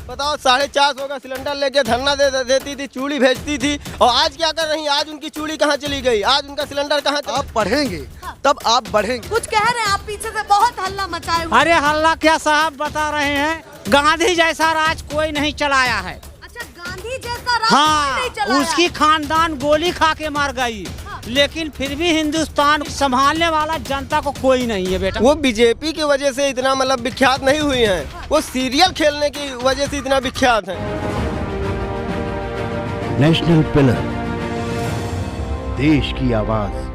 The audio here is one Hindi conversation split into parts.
बताओ 450 का सिलेंडर लेके धरना देती थी, चूड़ी भेजती थी, और आज क्या कर रही है? आज उनकी चूड़ी कहाँ चली गई? आज उनका सिलेंडर कहाँ? आप पढ़ेंगे तब आप बढ़ेंगे। कुछ कह रहे हैं आप पीछे से, बहुत हल्ला मचाए हुए। अरे हल्ला क्या साहब बता रहे हैं, गांधी जैसा राज कोई नहीं चलाया है। अच्छा, गांधी जैसा राज हाँ, कोई नहीं चलाया। उसकी खानदान गोली खा के मर गई, लेकिन फिर भी हिंदुस्तान संभालने वाला जनता को कोई नहीं है बेटा। वो बीजेपी की वजह से इतना मतलब विख्यात नहीं हुई हैं, वो सीरियल खेलने की वजह से इतना विख्यात हैं। नेशनल पिलर, देश की आवाज।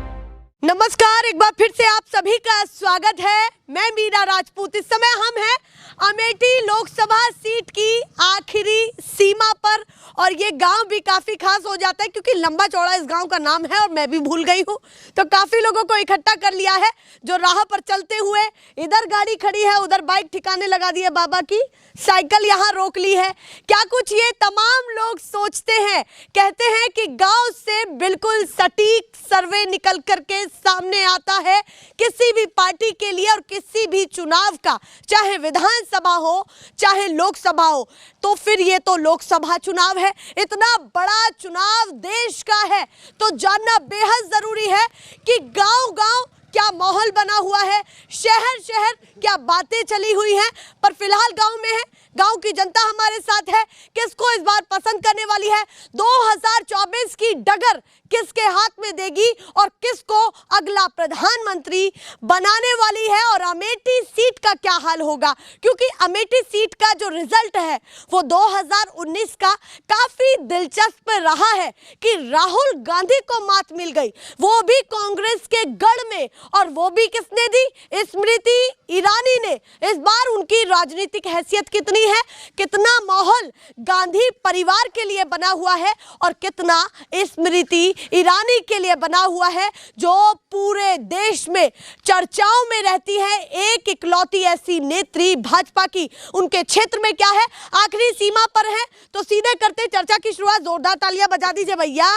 नमस्कार, एक बार फिर से आप सभी का स्वागत है। मैं मीरा राजपूत। इस समय हम हैं अमेठी लोकसभा सीट की आखिरी सीमा पर, और ये गांव भी काफी खास हो जाता है क्योंकि लंबा चौड़ा इस गांव का नाम है और मैं भी भूल गई हूँ। तो काफी लोगों को इकट्ठा कर लिया है जो राह पर चलते हुए, इधर गाड़ी खड़ी है, उधर बाइक ठिकाने लगा दी है, बाबा की साइकिल यहाँ रोक ली है। क्या कुछ ये तमाम लोग सोचते हैं, कहते हैं कि गांव से बिल्कुल सटीक सर्वे निकल करके सामने आता है किसी भी पार्टी के लिए और किसी भी चुनाव का, चाहे विधानसभा हो चाहे लोकसभा हो। तो फिर ये तो लोकसभा चुनाव है, इतना बड़ा चुनाव देश का है, तो जानना बेहद जरूरी है कि गांव-गांव क्या माहौल बना हुआ है, शहर शहर क्या बातें चली हुई हैं। पर फिलहाल गांव में है, गांव की जनता हमारे साथ है। किसको इस बार पसंद करने वाली है, 2024 की डगर किसके हाथ में देगी और किसको अगला प्रधानमंत्री बनाने वाली है, और अमेठी सीट का क्या हाल होगा, क्योंकि अमेठी सीट का जो रिजल्ट है वो 2019 का काफी दिलचस्प रहा है कि राहुल गांधी को मात मिल गई, वो भी कांग्रेस के गढ़ में, और वो भी किसने दी? स्मृति ईरानी ने। इस बार उनकी राजनीतिक हैसियत कितनी है, कितना माहौल गांधी परिवार के लिए बना हुआ है और कितना स्मृति ईरानी के लिए बना हुआ है, जो पूरे देश में चर्चाओं में रहती है, एक इकलौती ऐसी नेत्री भाजपा की। उनके क्षेत्र में क्या है, आखिरी सीमा पर है। तो सीधे करते चर्चा की शुरुआत, जोरदार तालियां बजा दीजिए भैया।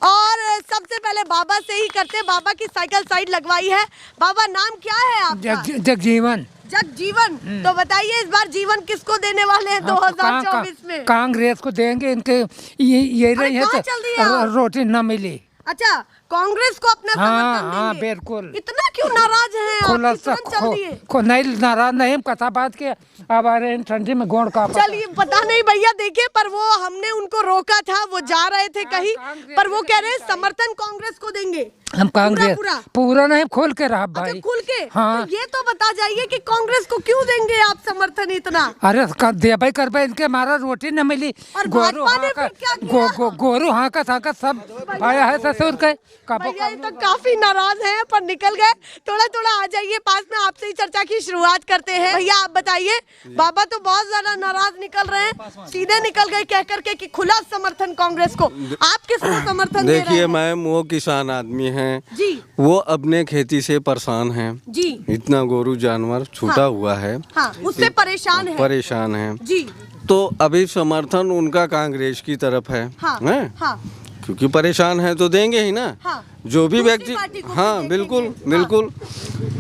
और सबसे पहले बाबा से ही करते, बाबा की साइकिल साइड लगवाई है। बाबा, नाम क्या है आपका? जगजीवन। जगजीवन, तो बताइए इस बार जीवन किसको देने वाले हैं 2024 में? कांग्रेस को देंगे। इनके ये रही है तो रोटी न मिली। अच्छा, कांग्रेस को अपना समर्थन हाँ देंगे। बिल्कुल। इतना क्यों नाराज हैं आप? नहीं नाराज नहीं, कथा बात के अब आ रहे हैं ठंडी में गोड़ का। चलिए, पता नहीं भैया, देखिए, पर वो हमने उनको रोका था, वो जा रहे थे कहीं, पर वो कह रहे हैं समर्थन कांग्रेस को देंगे। हम कांग्रेस पूरा नहीं, खोल के रहा भाई। अच्छा, खुल के। हाँ। तो ये तो बता जाइए कि कांग्रेस को क्यों देंगे आप समर्थन इतना? अरे देवे कर भाई, इनके हमारा रोटी न मिली। और गोरू हाँ का सब आया है ससुर के। भैया तो काफी नाराज हैं, पर निकल गए। थोड़ा थोड़ा आ जाइए पास में, आपसे ही चर्चा की शुरुआत करते हैं। भैया आप बताइए, बाबा तो बहुत ज्यादा नाराज निकल रहे हैं, सीधे निकल गए कह करके कि खुला समर्थन कांग्रेस को। आप किसको समर्थन दे रहे हैं? देखिए मैम, वो किसान आदमी हैं जी, वो अपने खेती से परेशान हैं जी, इतना गोरू जानवर छूटा हुआ है। हाँ, उससे परेशान है जी। तो अभी समर्थन उनका कांग्रेस की तरफ है। हाँ, हैं? हाँ, क्योंकि परेशान है तो देंगे ही ना। हाँ, जो भी व्यक्ति, हाँ बिल्कुल बिल्कुल,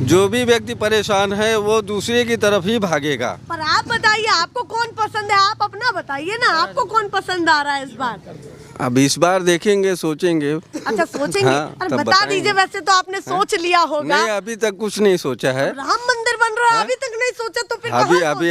जो भी व्यक्ति परेशान है वो दूसरे की तरफ ही भागेगा। पर आप बताइए, आपको कौन पसंद है? आप अपना बताइए ना, आपको कौन पसंद आ रहा है इस बार? अब इस बार देखेंगे, सोचेंगे। अच्छा, सोचेंगे। हाँ, अरे बता दीजिए, वैसे तो आपने सोच लिया होगा। नहीं, अभी तक कुछ नहीं सोचा है। राम मंदिर बन रहा है, अभी तक नहीं सोचा तो फिर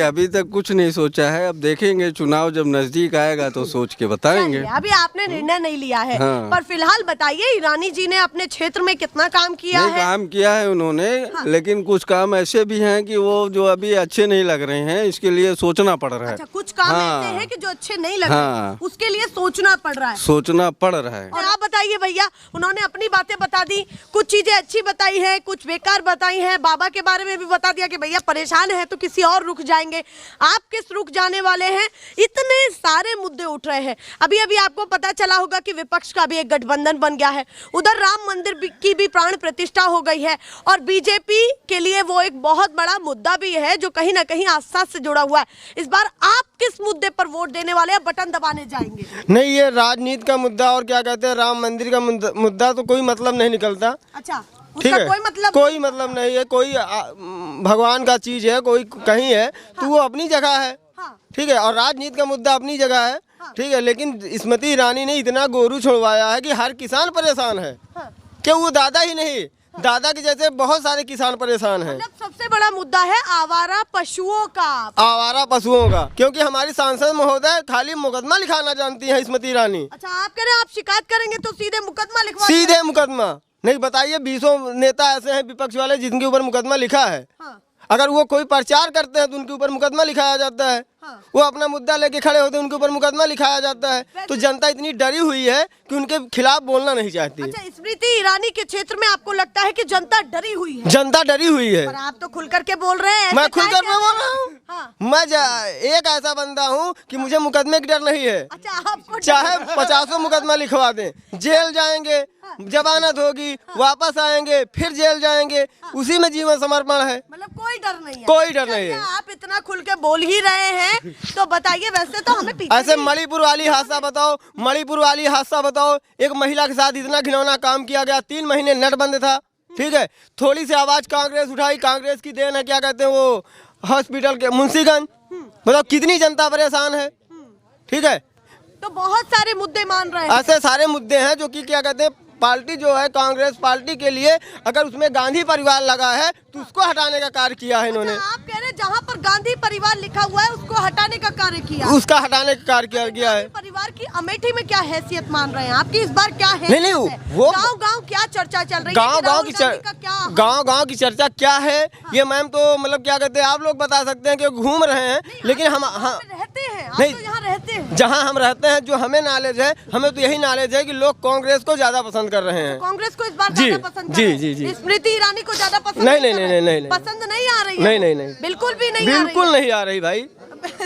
अभी तक कुछ नहीं सोचा है। अब देखेंगे, चुनाव जब नजदीक आएगा तो सोच के बताएंगे। अभी आपने निर्णय नहीं लिया है। हाँ। पर फिलहाल बताइए, ईरानी जी ने अपने क्षेत्र में कितना काम किया है? काम किया है उन्होंने। हाँ। लेकिन कुछ काम ऐसे भी हैं कि वो जो अभी अच्छे नहीं लग रहे हैं, इसके लिए सोचना पड़ रहा है। अच्छा, कुछ काम ऐसे हैं कि जो अच्छे नहीं लग रहे, उसके लिए सोचना पड़ रहा है। सोचना पड़ रहा है। और आप बताइए भैया, उन्होंने अपनी बातें बता दी, कुछ चीजें अच्छी बताई है, कुछ बेकार बताई है। बाबा के बारे में भी बता दिया कि भैया परेशान है तो किसी और रुक जाएंगे। आप किस रुक जाने वाले हैं? इतने सारे मुद्दे उठ रहे हैं। अभी अभी आपको पता चला होगा कि विपक्ष का भी एक गठबंधन बन गया है। उधर राम मंदिर की भी प्राण प्रतिष्ठा हो गई है, और बीजेपी के लिए वो एक बहुत बड़ा मुद्दा भी है जो कहीं ना कहीं आस्था से जुड़ा हुआ है। इस बार आप किस मुद्दे पर वोट देने वाले हैं, बटन दबाने जाएंगे? नहीं, ये राजनीति का मुद्दा और क्या कहते हैं राम मंदिर का मुद्दा तो कोई मतलब नहीं निकलता। अच्छा, ठीक है, कोई मतलब नहीं है। कोई भगवान का चीज है, कोई कहीं है तो वो अपनी जगह है। हाँ। ठीक है, और राजनीति का मुद्दा अपनी जगह है, ठीक है, लेकिन स्मृति ईरानी ने इतना गोरू छुड़वाया है कि हर किसान परेशान है। कि वो दादा ही नहीं, दादा के जैसे बहुत सारे किसान परेशान हैं। मतलब सबसे बड़ा मुद्दा है आवारा पशुओं का, आवारा पशुओं का, क्योंकि हमारी सांसद महोदय खाली मुकदमा लिखाना जानती हैं स्मृति ईरानी। अच्छा, आप कह रहे हैं आप शिकायत करेंगे तो सीधे मुकदमा लिखवा सीधे मुकदमा नहीं। बताइए 20 नेता ऐसे हैं विपक्ष वाले जिनके ऊपर मुकदमा लिखा है। अगर वो कोई प्रचार करते हैं तो उनके ऊपर मुकदमा लिखाया जाता है। वो अपना मुद्दा लेके खड़े होते हैं, उनके ऊपर मुकदमा लिखाया जाता है। तो जनता इतनी डरी हुई है कि उनके खिलाफ बोलना नहीं चाहती। अच्छा, स्मृति ईरानी के क्षेत्र में आपको लगता है कि जनता डरी हुई है? जनता डरी हुई है। पर आप तो खुल करके बोल रहे हैं। मैं खुल कर बोल रहा हूँ। हाँ। मैं एक ऐसा बंदा हूँ कि मुझे मुकदमे की डर नहीं है। अच्छा, आपको चाहे 50 मुकदमा लिखवा दें, जेल जाएंगे, जमानत होगी, वापस आएंगे, फिर जेल जाएंगे, उसी में जीवन समर्पण है। मतलब कोई डर नहीं है? कोई डर नहीं है। आप इतना खुल के बोल ही रहे हैं तो बताइए, वैसे तो हमें पीछे ऐसे मणिपुर वाली हादसा बताओ, मणिपुर वाली हादसा बताओ। एक महिला के साथ इतना घिनौना काम किया गया, 3 महीने नेट बंद था, ठीक है। थोड़ी सी आवाज कांग्रेस उठाई, कांग्रेस की देन है, क्या कहते हैं वो हॉस्पिटल के मुंशीगंज, मतलब कितनी जनता परेशान है, ठीक है। तो बहुत सारे मुद्दे मान रहे हैं। ऐसे सारे मुद्दे हैं जो कि क्या कहते हैं पार्टी जो है कांग्रेस पार्टी के लिए, अगर उसमें गांधी परिवार लगा है तो उसको हटाने का कार्य किया है इन्होंने। अच्छा, आप कह रहे हैं जहाँ पर गांधी परिवार लिखा हुआ है उसको हटाने का कार्य किया? उसका हटाने का कार्य किया है। परिवार की अमेठी में क्या हैसियत मान रहे हैं आपकी इस बार? क्या है नहीं, वो गांव क्या चर्चा चल रही है? गांव की चर्चा क्या है ये मैम तो मतलब क्या कहते हैं आप लोग बता सकते हैं कि घूम रहे हैं, लेकिन हम रहते हैं, आप नहीं, तो यहाँ रहते हैं। जहाँ हम रहते हैं जो हमें नॉलेज है, हमें तो यही नॉलेज है कि लोग कांग्रेस को ज्यादा पसंद कर रहे हैं। कांग्रेस को इस बार जी, ज्यादा पसंद जी, कर रहे हैं। जी, जी। स्मृति ईरानी को ज्यादा पसंद नहीं, पसंद नहीं आ रही है? नहीं, बिल्कुल भी नहीं, बिल्कुल नहीं आ रही भाई।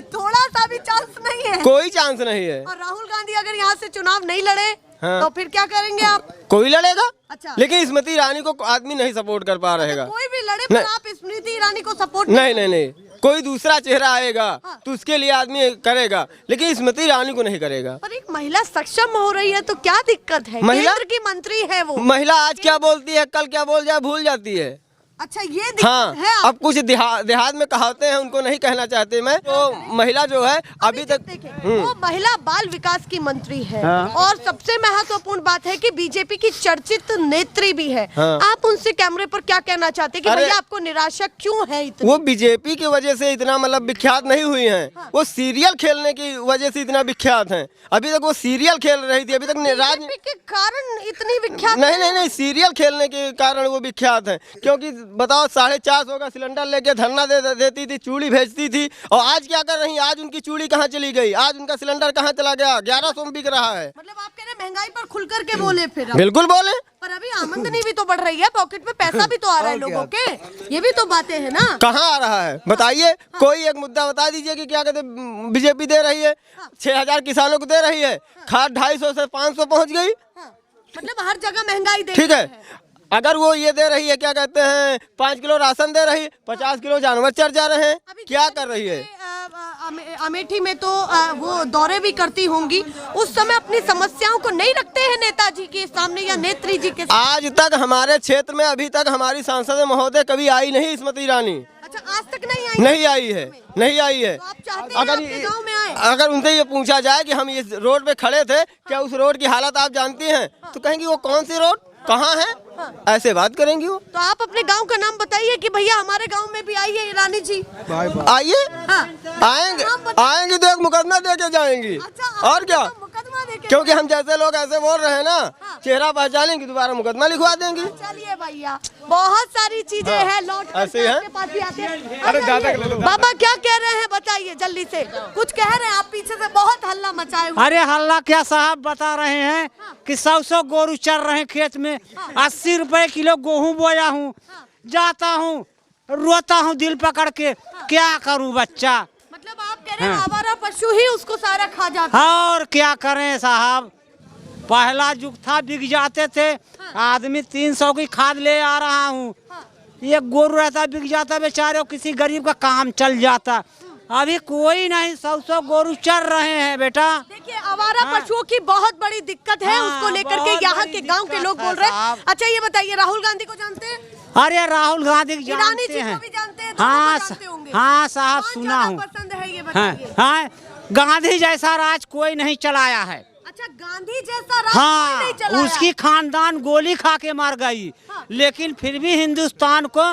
थोड़ा सा भी चांस नहीं है? कोई चांस नहीं है। और राहुल गांधी अगर यहाँ से चुनाव नहीं लड़े हाँ। तो फिर क्या करेंगे आप? कोई लड़ेगा। अच्छा। लेकिन स्मृति ईरानी को आदमी नहीं सपोर्ट कर पा रहेगा। कोई भी लड़े पर आप स्मृति ईरानी को सपोर्ट नहीं, कोई दूसरा चेहरा आएगा तो उसके लिए आदमी करेगा, लेकिन स्मृति ईरानी को नहीं करेगा। पर एक महिला सक्षम हो रही है तो क्या दिक्कत है? महिला केंद्र की मंत्री है वो। महिला आज क्या बोलती है, कल क्या बोल जाए भूल जाती है। अच्छा, ये दिक्कत हाँ, है अब कुछ देहात में कहावतें हैं, उनको नहीं कहना चाहते मैं। तो महिला जो है अभी तक वो महिला बाल विकास की मंत्री है। और सबसे महत्वपूर्ण बात है कि बीजेपी की चर्चित नेत्री भी है। आप उनसे कैमरे पर क्या कहना चाहते हैं कि भैया आपको निराशा क्यों है इतनी? वो बीजेपी की वजह से इतना मतलब विख्यात नहीं हुई हैं। वो सीरियल खेलने की वजह से इतना विख्यात हैं। अभी तक वो सीरियल खेल रही थी, अभी तक बीजेपी के कारण इतनी विख्यात नहीं, सीरियल खेलने के कारण वो विख्यात हैं। क्योंकि बताओ 450 का सिलेंडर लेके धरना देती थी, चूड़ी भेजती थी, और आज क्या कर रही है? आज उनकी चूड़ी कहाँ चली गई? आज उनका सिलेंडर कहाँ चला गया? 1100 में बिक रहा है। मतलब आप कह रहे हैं महंगाई पर खुल करके बोले फिर? बिल्कुल बोले। पर अभी आमदनी भी तो बढ़ रही है, पॉकेट में पैसा भी तो आ रहा है लोगों के, ये भी तो बातें है ना। कहाँ आ रहा है बताइए? कोई एक मुद्दा बता दीजिए कि क्या कहते बीजेपी दे रही है। 6000 किसानों को दे रही है, खाद 250 से 500 पहुँच गई। मतलब हर जगह महंगाई दे ठीक है। अगर वो ये दे रही है क्या कहते हैं 5 किलो राशन दे रही है, 50 किलो जानवर चढ़ जा रहे हैं, क्या कर रही है? अमेठी में तो वो दौरे भी करती होंगी, उस समय अपनी समस्याओं को नहीं रखते हैं नेताजी के सामने या नेत्री जी के सामने? आज तक हमारे क्षेत्र में अभी तक हमारी सांसद महोदय कभी आई नहीं स्मृति ईरानी। अच्छा, आज तक नहीं आई है? नहीं आई है। तो आप चाहते हैं आपके गांव में आए? अगर उनसे ये पूछा जाए कि हम इस रोड पे खड़े थे, क्या उस रोड की हालत आप जानती हैं, तो कहेंगे वो कौन सी रोड कहाँ है, ऐसे बात करेंगी वो। तो आप अपने गांव का नाम बताइए कि भैया हमारे गांव में भी आई है ईरानी जी। आइए, आएंगे तो एक मुकदमा दे के जाएंगी। अच्छा, और क्या, मुकदमा देके? क्योंकि हम जैसे लोग ऐसे बोल रहे हैं ना, चेहरा पहचानेंगे दोबारा मुकदमा लिखवा देंगे। चलिए भैया, बहुत सारी चीजें हैं, लौट ऐसे है। अरे बाबा क्या कह रहे हैं बताइए जल्दी से, कुछ कह रहे हैं आप? पीछे से बहुत हल्ला मचाए हुए। अरे हल्ला क्या साहब, बता रहे हैं कि 100 गोरू चल रहे हैं खेत में। 80 रुपए किलो गेहूँ बोया हूँ, जाता हूँ रोता हूँ दिल पकड़ के, क्या करूँ बच्चा। मतलब आप कह रहे हैं आवारा पशु ही उसको सारा खा जाता? हाँ, और क्या करें साहब, पहला युग था बिक जाते थे, आदमी 300 की खाद ले आ रहा हूँ, एक गोरू रहता बिक जाता बेचारे, किसी गरीब का काम चल जाता। अभी कोई नहीं, 100 गोरू चल रहे हैं बेटा। देखिए, आवारा पशुओं की बहुत बड़ी दिक्कत है, उसको लेकर के यहाँ के गांव के लोग बोल रहे हैं। अच्छा ये बताइए, राहुल गांधी को जानते हैं? अरे राहुल गांधी को ईरानी जानते जी को हैं। भी जानते हैं, दोनों हाँ को जानते होंगे। हाँ साहब, कौन सुना ज्यादा हूँ। पसंद है ये हाँ बताइए। हाँ, गांधी जैसा राज कोई नहीं चलाया है। अच्छा, गांधी जैसा राज कोई नहीं हाँ, चलाया। उसकी खानदान गोली खा के मर गई, हाँ। लेकिन फिर भी हिंदुस्तान को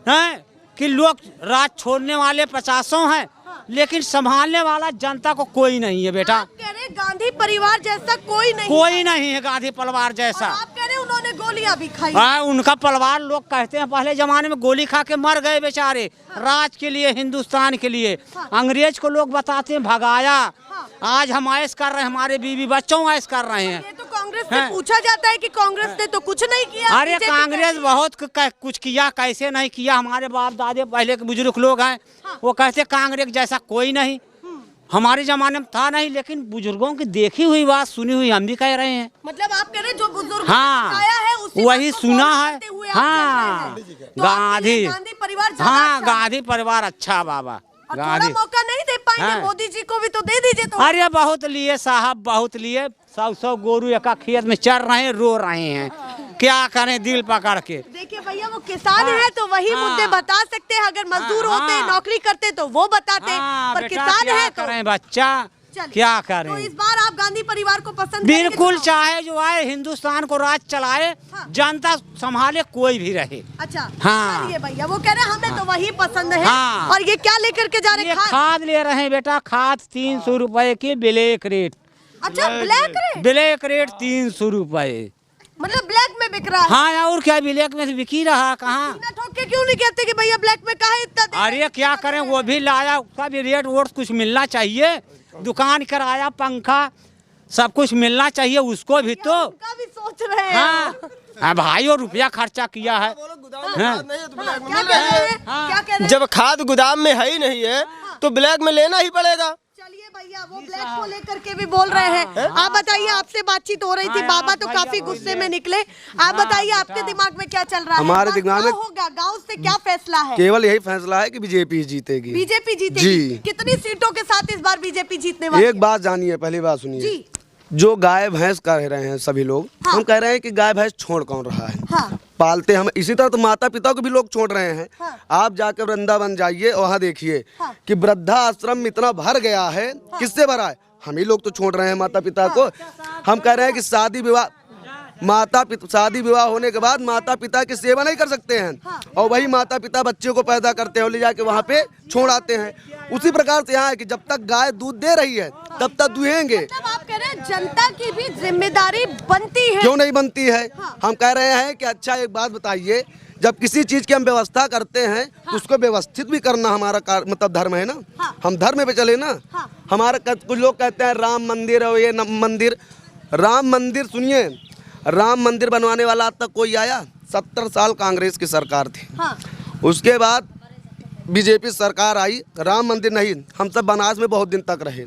है कि लोग राज छोड़ने वाले 50 हैं, लेकिन संभालने वाला जनता को कोई नहीं है बेटा। आप कह रहे गांधी परिवार जैसा कोई नहीं कोई नहीं है गांधी परिवार और जैसा। आप कह रहे उन्होंने गोलियां भी खाई। हाँ, उनका परिवार लोग कहते हैं पहले जमाने में गोली खा के मर गए बेचारे, राज के लिए, हिंदुस्तान के लिए। अंग्रेज को लोग बताते हैं भगाया, आज हम ऐश कर रहे हैं, हमारे बीवी बच्चों ऐश कर रहे हैं। ये तो कांग्रेस से हाँ। पूछा जाता है कि कांग्रेस ने तो कुछ नहीं किया। अरे बीजेपी कांग्रेस कहती है। बहुत कुछ किया, कैसे नहीं किया। हमारे बाप दादे पहले के बुजुर्ग लोग हैं, वो कहते कांग्रेस जैसा कोई नहीं। हमारे जमाने में था नहीं, लेकिन बुजुर्गों की देखी हुई बात, सुनी हुई हम भी कह रहे हैं। मतलब आप कह रहे जो बुजुर्ग हाँ, है उसी वही बात को सुना फॉलो है। करते हुए आप हाँ, चल रहे हैं। तो आपके लिए गांधी परिवार ज्यादा हाँ, अच्छा है। गांधी परिवार अच्छा बाबा। और थोड़ा गांधी मौका नहीं दे पाएंगे हाँ। मोदी जी को भी तो दे दीजिए तो। अरे बहुत लिए साहब, बहुत लिए। 100 गोरू एका खेत में चर रहे हैं, रो रहे हैं, क्या करें दिल पकड़ के। देखिए भैया, वो किसान हाँ। है तो वही हाँ। मुद्दे बता सकते हैं। अगर मजदूर हाँ। होते, नौकरी करते तो वो बताते, हाँ, पर बेटा, किसान क्या है तो करें बच्चा, चलिए। क्या करें। तो इस बार आप गांधी परिवार को पसंद करेंगे बिल्कुल, चुनाव? चाहे जो आए हिंदुस्तान को राज चलाए, हाँ। जनता संभाले, कोई भी रहे। अच्छा हाँ। चलिए भैया, वो कह रहे हैं हमें तो वही पसंद है। हाँ। और ये क्या लेकर के जा रहे ये हैं? खाद ले रहे हैं बेटा, खाद 300 रुपए की ब्लैक रेट। अच्छा, ब्लैक रेट, ब्लैक रेट 300 रुपए। मतलब ब्लैक में बिक रहा है। हाँ, और क्या, ब्लैक में से बिकी रहा कहाँ। इतना ठोक के क्यों नहीं कहते कि भैया ब्लैक में काहे इतना दे रहे हैं? अरे क्या करें, वो भी लाया, उसका भी रेट वोट कुछ मिलना चाहिए। दुकान किराया, पंखा, सब कुछ मिलना चाहिए उसको भी तो। उनका भी सोच रहे हैं। हाँ भाई, और रुपया खर्चा किया है। क्या कह रहे हैं? क्या कह रहे हैं? जब खाद गोदाम में है ही नहीं है तो ब्लैक में लेना ही पड़ेगा। चलिए भैया, वो ब्लैक को लेकर के भी बोल रहे हैं। आप बताइए, आपसे बातचीत हो रही थी, बाबा तो काफी गुस्से में निकले। आप बताइए, आपके दिमाग में क्या चल रहा है? हमारे इस बार दिमाग क्या में- होगा, गांव से क्या फैसला है? केवल यही फैसला है कि बीजेपी जीतेगी। बीजेपी जीतेगी। जी। कितनी सीटों के साथ इस बार बीजेपी जीतने वाली एक बात जानिए, पहली बात सुनिए। जी। जो गाय भैंस कह रहे हैं सभी लोग, हाँ। हम कह रहे हैं कि गाय भैंस छोड़ कौन रहा है। हाँ। पालते हम, इसी तरह तो माता पिता को भी लोग छोड़ रहे हैं। हाँ। आप जाकर वृंदावन जाइए, वहाँ देखिए हाँ। कि वृद्धा आश्रम इतना भर गया है। किससे भरा है? हम ही लोग तो छोड़ रहे हैं माता पिता को। हम कह रहे हैं कि शादी विवाह होने के बाद माता पिता की सेवा नहीं कर सकते हैं। हाँ। और वही माता पिता बच्चे को पैदा करते हैं और ले जाके वहाँ पे छोड़ आते हैं। उसी प्रकार से यहाँ है कि जब तक गाय दूध दे रही है तब तक दुहेंगे। मतलब आप कह रहे हैं जनता की भी जिम्मेदारी बनती है। क्यों नहीं बनती है? हाँ। हम कह रहे हैं कि अच्छा एक बात बताइए, जब किसी चीज की हम व्यवस्था करते हैं तो उसको व्यवस्थित भी करना हमारा मतलब धर्म है ना। हाँ। हम धर्म पे चले ना। हाँ। हमारा कुछ लोग कहते हैं राम मंदिर और ये मंदिर। राम मंदिर सुनिए, राम मंदिर बनवाने वाला आज तक कोई आया? 70 साल कांग्रेस की सरकार थी। हाँ। उसके बाद बीजेपी सरकार आई, राम मंदिर नहीं। हम सब बनारस में बहुत दिन तक रहे।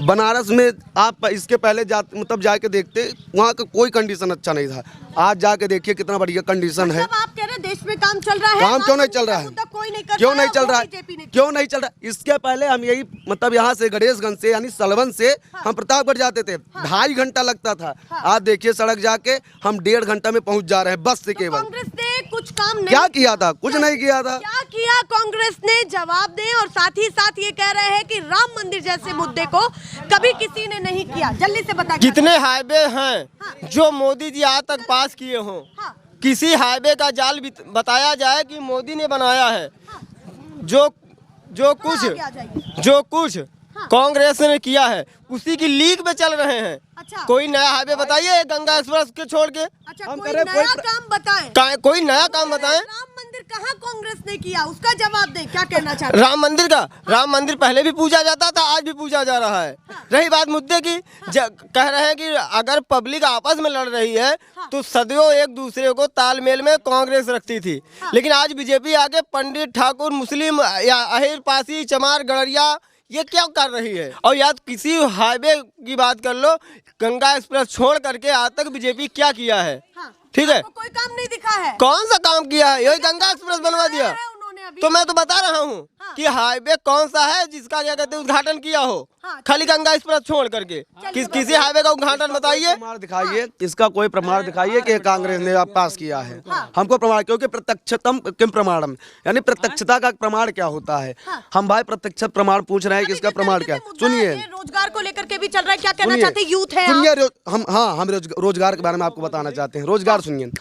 बनारस में आप इसके पहले जाके देखते, वहाँ का कोई कंडीशन अच्छा नहीं था। आज जाके देखिए कितना बढ़िया कंडीशन है। मतलब आप कह रहे हैं देश में काम चल रहा है। काम क्यों नहीं चल रहा है? कोई नहीं कर क्यों पाया, नहीं चल वो रहा है? बीजेपी ने किया। क्यों नहीं चल रहा है? इसके पहले हम यही यहाँ से गणेशगंज से यानी सलवन से हम प्रतापगढ़ जाते थे। 2.5 घंटा लगता था। आज देखिए सड़क जाके हम 1.5 घंटा में पहुँच जा रहे हैं बस से केवल। कांग्रेस ने कुछ काम नहीं क्या किया था? कुछ नहीं किया था। क्या किया कांग्रेस ने? जवाब दें। और साथ ही साथ ये कह रहे हैं कि राम मंदिर जैसे मुद्दे को कभी किसी ने नहीं किया। जल्दी से बता। कितने हाईवे हैं जो मोदी जी आज तक पास किए हों? हाँ। किसी हाईवे का जाल बताया जाए कि मोदी ने बनाया है? जो कुछ कांग्रेस ने किया है उसी की लीक में चल रहे हैं। अच्छा। कोई नया हाईवे बताइए गंगा एक्सप्रेस के छोड़ के। अच्छा, हम कोई कह रहे नया कोई काम बताएं। कोई नया काम बताएं। राम मंदिर कहाँ कांग्रेस ने किया, उसका जवाब दें। क्या कहना चाहते हैं? राम मंदिर पहले भी पूजा जाता था, आज भी पूजा जा रहा है। रही बात मुद्दे की, कह रहे हैं कि अगर पब्लिक आपस में लड़ रही है तो सदियों एक दूसरे को तालमेल में कांग्रेस रखती थी। लेकिन आज बीजेपी आगे पंडित, ठाकुर, मुस्लिम या अहिर, पासी, चमार, गड़रिया ये क्या कर रही है? और या किसी हाईवे की बात कर लो, गंगा एक्सप्रेस छोड़ करके आज तक बीजेपी क्या किया है? हाँ। ठीक है, आपको कोई काम नहीं दिखा है? कौन सा काम किया है? यही गंगा एक्सप्रेस बनवा दिया। उन्होंने तो मैं तो बता रहा हूँ कि हाईवे कौन सा है जिसका क्या कहते हैं उद्घाटन किया हो, खाली गंगा एक्सप्रेस छोड़ करके किसी हाईवे का उद्घाटन बताइए, प्रमाण दिखाइए, इसका कोई प्रमाण दिखाइए कि कांग्रेस ने पास किया है। हमको प्रमाण, क्योंकि प्रत्यक्षतम किम प्रमाणम, यानी प्रत्यक्षता का प्रमाण क्या होता है। हम भाई प्रत्यक्ष प्रमाण पूछ रहे हैं कि इसका प्रमाण क्या। सुनिए, रोजगार को लेकर के भी चल रहा है, क्या कहना चाहते हैं? यूथ है, सुनिए, हम रोजगार के बारे में आपको बताना चाहते हैं। रोजगार सुनिए,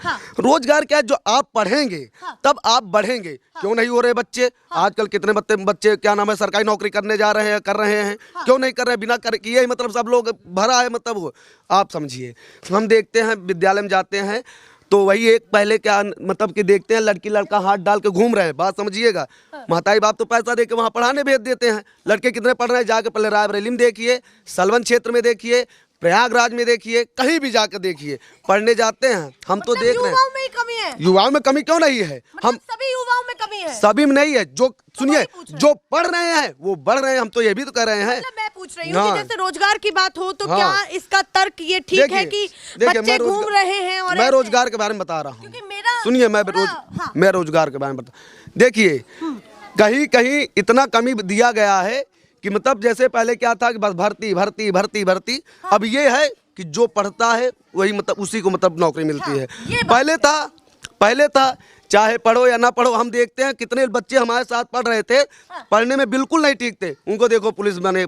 रोजगार क्या है, जो आप पढ़ेंगे तब आप बढ़ेंगे। क्यों नहीं हो रहे बच्चे आजकल, कितने बच्चे क्या नाम है सरकारी नौकरी करने जा रहे हैं, कर रहे हैं, क्यों नहीं कर रहे? बिना किए ही मतलब सब लोग भरा है, मतलब वो आप समझिए। हम देखते हैं विद्यालय में जाते हैं तो वही एक पहले क्या मतलब कि देखते हैं लड़की लड़का हाथ डाल के घूम रहे हैं, बात समझिएगा। महताई बाप तो पैसा दे के वहाँ पढ़ाने भेज देते हैं। लड़के कितने पढ़ रहे हैं, जाके पहले रायबरेली में देखिए, सलवन क्षेत्र में देखिए, प्रयागराज में देखिए, कहीं भी जाकर देखिए, पढ़ने जाते हैं। हम तो देख रहे हैं युवाओं में ही कमी है। युवाओं में कमी क्यों नहीं है? हम सभी युवाओं में कमी है, सभी में नहीं है। जो सुनिए, जो पढ़ रहे हैं वो बढ़ रहे हैं, हम तो ये भी तो कह रहे हैं। मैं पूछ रही हूँ कि जैसे रोजगार की बात हो तो क्या इसका तर्क ये ठीक है कि बच्चे घूम रहे हैं? और मैं रोजगार के बारे में बता रहा हूँ, सुनिए, मैं रोजगार के बारे में बता। देखिए, कहीं कहीं इतना कमी दिया गया है कि मतलब जैसे पहले क्या था कि बस भर्ती भर्ती भर्ती भर्ती, अब ये है कि जो पढ़ता है वही मतलब उसी को मतलब नौकरी मिलती है। पहले था चाहे पढ़ो या ना पढ़ो, हम देखते हैं कितने बच्चे हमारे साथ पढ़ रहे थे, पढ़ने में बिल्कुल नहीं ठीक थे, उनको देखो पुलिस बने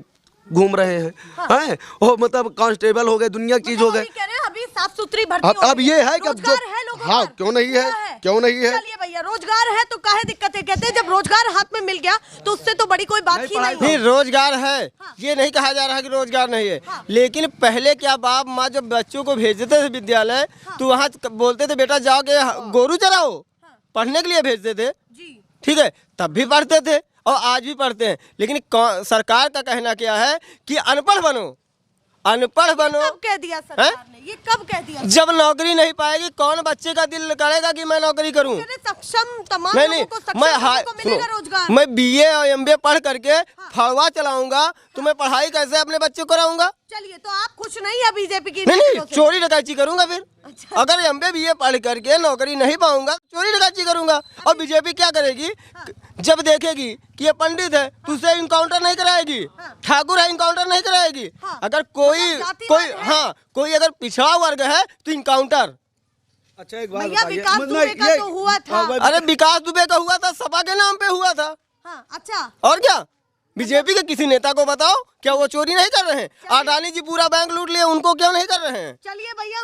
घूम रहे हैं, हैं वो मतलब कांस्टेबल हो गए, दुनिया की चीज हो गए। अभी साफ सुथरी भर्ती अब ये है कि अब जो हाँ क्यों नहीं है, क्यों नहीं है? चलिए भैया, रोजगार है तो काहे दिक्कत है? कहते हैं जब रोजगार हाथ में मिल गया तो उससे तो बड़ी कोई बात ही नहीं। रोजगार है, ये नहीं कहा जा रहा कि रोजगार नहीं है, लेकिन पहले क्या बाप माँ जब बच्चों को भेजते थे विद्यालय तो वहाँ बोलते थे बेटा जाओ के गोरू चराओ, पढ़ने के लिए भेजते थे, ठीक है, तब भी पढ़ते थे और आज भी पढ़ते हैं। लेकिन सरकार का कहना क्या है कि अनपढ़ बनो, अनपढ़ बनो। कब कह दिया सरकार ने? ये कब कह दिया? जब नौकरी नहीं पाएगी कौन बच्चे का दिल करेगा कि मैं नौकरी करूं? सक्षम तमाम नहीं लोगों को सक्षम मैं लोगों को मिलेगा रोजगार। मैं बीए और एमबीए पढ़ करके फड़वा चलाऊंगा तो मैं पढ़ाई कैसे अपने बच्चे को कराऊंगा? चलिए, तो आप खुश नहीं है बीजेपी की? नहीं, चोरी डकैती करूंगा फिर। अगर एमबीए बीए पढ़ करके नौकरी नहीं पाऊंगा चोरी डकैती करूंगा। और बीजेपी क्या करेगी? जब देखेगी कि ये पंडित है तो उसे इनकाउंटर नहीं कराएगी, ठाकुर है इनकाउंटर नहीं कराएगी। अगर कोई अगर पिछड़ा वर्ग है तो इनकाउंटर। अच्छा, एक बात भैया, विकास दुबे का तो हुआ था। अरे विकास दुबे का हुआ था, सपा के नाम पे हुआ था। अच्छा, और क्या? बीजेपी के किसी नेता को बताओ क्या वो चोरी नहीं कर रहे हैं? अडानी जी पूरा बैंक लूट लिए, उनको क्यों नहीं कर रहे हैं? चलिए भैया,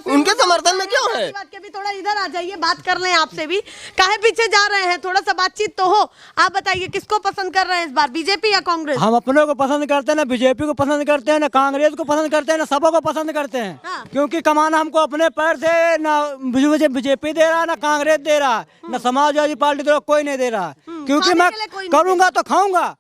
उनके समर्थन में क्यों है? बात के भी थोड़ा इधर आ जाइए, बात कर लें आपसे भी। काहे पीछे जा रहे हैं? थोड़ा सा बातचीत तो हो। आप बताइए किसको पसंद कर रहे हैं इस बार, बीजेपी या कांग्रेस? हम अपनों को पसंद करते हैं, ना बीजेपी को पसंद करते हैं, ना कांग्रेस को पसंद करते हैं, ना सबों को पसंद करते हैं। क्योंकि कमाना हमको अपने पैर से, ना मुझे बीजेपी दे रहा, ना कांग्रेस दे रहा, ना समाजवादी पार्टी दे रहा, कोई नहीं दे रहा। क्योंकि मैं करूँगा तो खाऊंगा,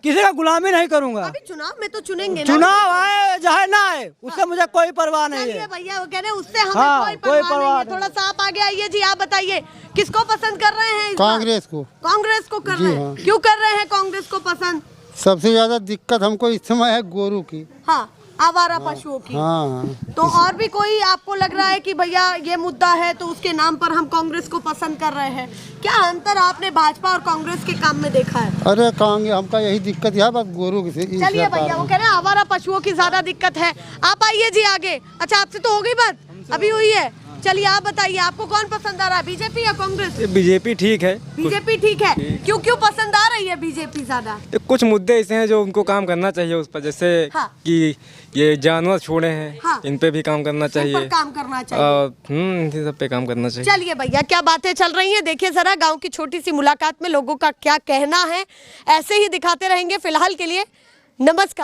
किसी का गुलामी नहीं करूंगा। अभी चुनाव में तो चुनेंगे, चुनाव आए चाहे ना आए, उससे मुझे कोई परवाह नहीं है भैया। वो कह रहे हैं उससे हमें कोई परवाह नहीं है। थोड़ा सा आप आगे आइए जी, आप बताइए किसको पसंद कर रहे हैं? कांग्रेस को। कांग्रेस को कर रहे हैं? क्यों कर रहे हैं कांग्रेस को पसंद? सबसे ज्यादा दिक्कत हमको इस समय है गोरू की, आवारा पशुओं की। तो और भी कोई आपको लग रहा है कि भैया ये मुद्दा है तो उसके नाम पर हम कांग्रेस को पसंद कर रहे हैं? क्या अंतर आपने भाजपा और कांग्रेस के काम में देखा है? अरे कांग्रेस हमका यही दिक्कत है बस गोरू की। चलिए भैया, वो कह रहे हैं आवारा पशुओं की ज्यादा दिक्कत है। आप आइए जी आगे। अच्छा, आपसे तो हो गई बात, अभी हुई है। चलिए आप बताइए, आपको कौन पसंद आ रहा है, बीजेपी या कांग्रेस? बीजेपी ठीक है। बीजेपी ठीक है। क्यों पसंद आ रही है बीजेपी ज्यादा? कुछ मुद्दे ऐसे हैं जो उनको काम करना चाहिए उस पर, जैसे कि ये जानवर छोड़े हैं, इन पे भी काम करना चाहिए, काम करना चाहिए, इन सब पे काम करना चाहिए। चलिए भैया, क्या बातें चल रही हैं, देखिए जरा गांव की छोटी सी मुलाकात में लोगों का क्या कहना है, ऐसे ही दिखाते रहेंगे फिलहाल के लिए। नमस्कार।